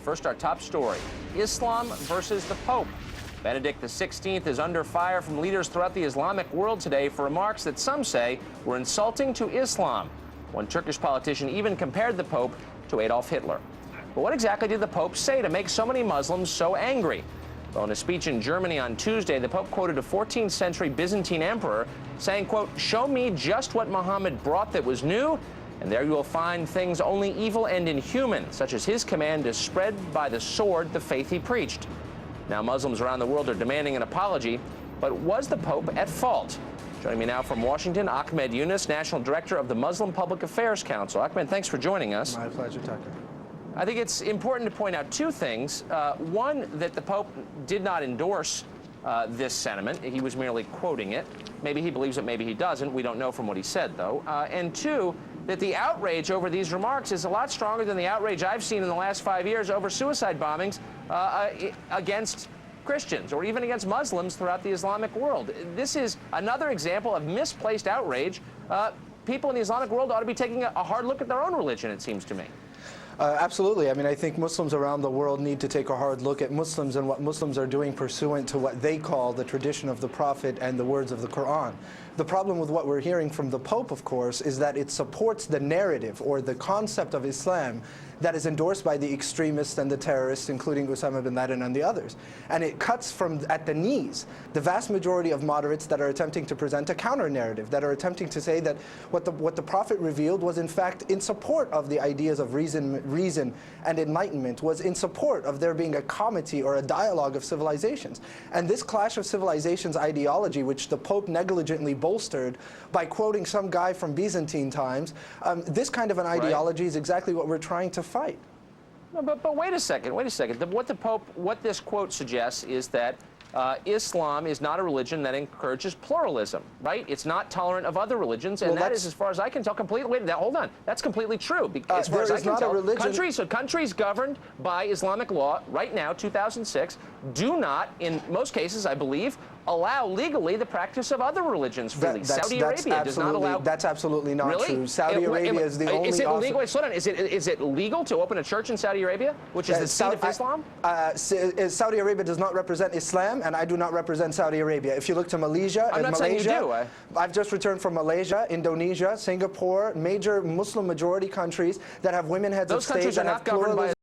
First, our top story, Islam versus the Pope. Benedict XVI is under fire from leaders throughout the Islamic world today for remarks that some say were insulting to Islam. One Turkish politician even compared the Pope to Adolf Hitler. But what exactly did the Pope say to make so many Muslims so angry? Well, in a speech in Germany on Tuesday, the Pope quoted a 14th century Byzantine emperor saying, quote, "Show me just what Muhammad brought that was new, and there you will find things only evil and inhuman, such as his command to spread by the sword the faith he preached." Now, Muslims around the world are demanding an apology, but was the Pope at fault? Joining me now from Washington, Ahmed Younis, National Director of the Muslim Public Affairs Council. Ahmed, thanks for joining us. My pleasure, Tucker. I think it's important to point out two things. One, that the Pope did not endorse this sentiment. He was merely quoting it. Maybe he believes it, maybe he doesn't. We don't know from what he said, though. And two, that the outrage over these remarks is a lot stronger than the outrage I've seen in the last 5 years over suicide bombings against Christians or even against Muslims throughout the Islamic world. This is another example of misplaced outrage. People in the Islamic world ought to be taking a hard look at their own religion, it seems to me. Absolutely. I mean, I think Muslims around the world need to take a hard look at Muslims and what Muslims are doing pursuant to what they call the tradition of the Prophet and the words of the Quran. The problem with what we're hearing from the Pope, of course, is that it supports the narrative or the concept of Islam that is endorsed by the extremists and the terrorists, including Osama bin Laden and the others. And it cuts from at the knees the vast majority of moderates that are attempting to present a counter-narrative, that are attempting to say that what the Prophet revealed was in fact in support of the ideas of reason and enlightenment, was in support of there being a comity or a dialogue of civilizations. And this clash of civilizations ideology, which the Pope negligently bolstered by quoting some guy from Byzantine times, this kind of an ideology is exactly what we're trying to fight. No, but wait a second. What this quote suggests is that Islam is not a religion that encourages pluralism, right? It's not tolerant of other religions, and well, that is, as far as I can tell, completely. Wait, hold on. That's completely true. As far as I can tell, countries governed by Islamic law right now, 2006, do not, in most cases, I believe, allow legally the practice of other religions freely. Saudi Arabia does not allow. That's absolutely not true. Saudi Arabia is the only. Is it legal? Wait, slow down. Is it legal to open a church in Saudi Arabia, which is the seat of Islam? Saudi Arabia does not represent Islam, and I do not represent Saudi Arabia. If you look to Malaysia and Malaysia, I've just returned from Malaysia, Indonesia, Singapore, major Muslim majority countries that have women heads of state that have pluralism.